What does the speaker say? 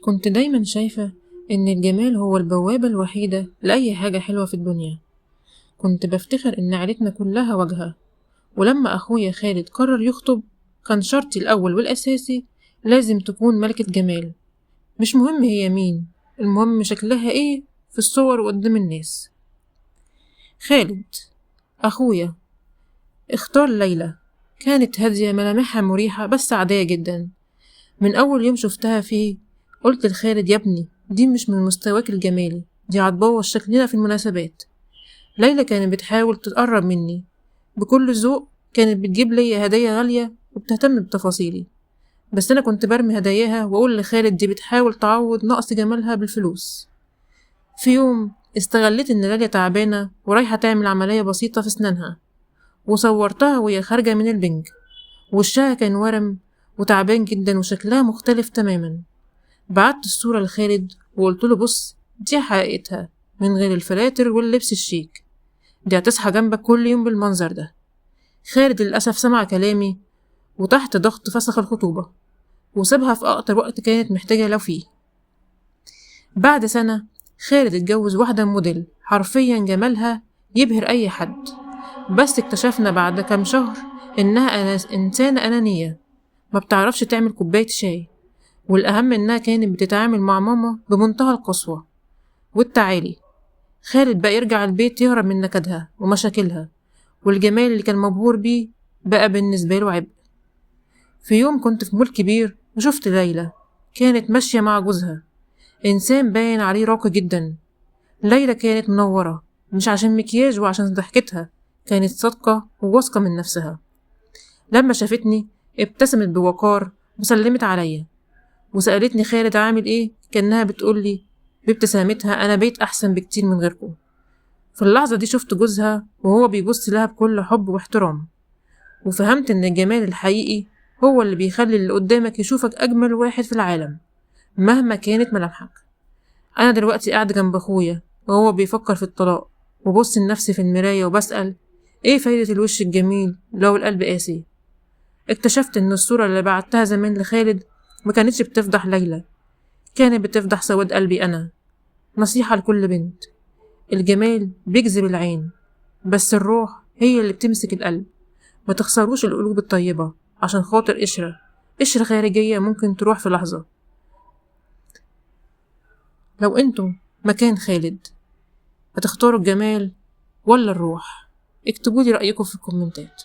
كنت دايما شايفة إن الجمال هو البوابة الوحيدة لأي حاجة حلوة في الدنيا. كنت بفتخر إن عيلتنا كلها واجهة، ولما أخويا خالد قرر يخطب كان شرطي الأول والأساسي لازم تكون ملكة جمال. مش مهم هي مين، المهم شكلها إيه في الصور وقدام الناس. خالد أخويا اختار ليلى، كانت هادية ملامحها مريحة بس عادية جدا. من أول يوم شفتها فيه قلت لخالد يا ابني دي مش من مستواك الجمالي، دي هتبوظ شكلنا في المناسبات. ليلى كانت بتحاول تتقرب مني بكل ذوق، كانت بتجيب لي هدايا غالية وبتهتم بتفاصيلي، بس أنا كنت برمي هداياها وأقول لخالد دي بتحاول تعوض نقص جمالها بالفلوس. في يوم استغليت إن ليلى تعبانة ورايحة تعمل عملية بسيطة في أسنانها، وصورتها وهي خارجة من البنج. وشها كان ورم وتعبان جدا وشكلها مختلف تماما. بعت الصورة لخالد وقلتله بص دي حقيقتها من غير الفلاتر واللبس الشيك، دي هتصحى جنبك كل يوم بالمنظر ده. خالد للأسف سمع كلامي وتحت ضغط فسخ الخطوبة وسابها في أقطر وقت كانت محتاجة لو فيه. بعد سنة خالد اتجوز واحدة موديل حرفيا جمالها يبهر أي حد، بس اكتشفنا بعد كام شهر إنها إنسانة أنانية ما بتعرفش تعمل كوباية شاي، والأهم إنها كانت بتتعامل مع ماما بمنتهى القسوة والتعالي. خالد بقى يرجع البيت يهرب من نكدها ومشاكلها، والجمال اللي كان مبهور بيه بقى بالنسبة له عبء. في يوم كنت في مول كبير وشفت ليلى كانت ماشية مع جوزها، إنسان باين عليه راقي جدا. ليلى كانت منورة مش عشان مكياج وعشان ضحكتها، كانت صادقة وواثقة من نفسها. لما شافتني ابتسمت بوقار وسلمت عليا وسألتني خالد عامل ايه، كأنها بتقولي بابتسامتها أنا بقيت أحسن بكتير من غيركم. في اللحظة دي شفت جوزها وهو بيبص لها بكل حب واحترام، وفهمت إن الجمال الحقيقي هو اللي بيخلي اللي قدامك يشوفك أجمل واحد في العالم مهما كانت ملامحك. أنا دلوقتي قاعدة جنب أخويا وهو بيفكر في الطلاق، وبص لنفسي في المراية وبسأل ايه فايدة الوش الجميل لو القلب قاسي. اكتشفت إن الصورة اللي بعتها زمان لخالد ما كانتش بتفضح ليلى، كانت بتفضح سواد قلبي أنا. نصيحة لكل بنت، الجمال بيجذب العين بس الروح هي اللي بتمسك القلب. ما تخسروش القلوب الطيبة عشان خاطر قشرة خارجية ممكن تروح في لحظة. لو انتم مكان خالد هتختاروا الجمال ولا الروح؟ اكتبولي رأيكم في الكومنتات.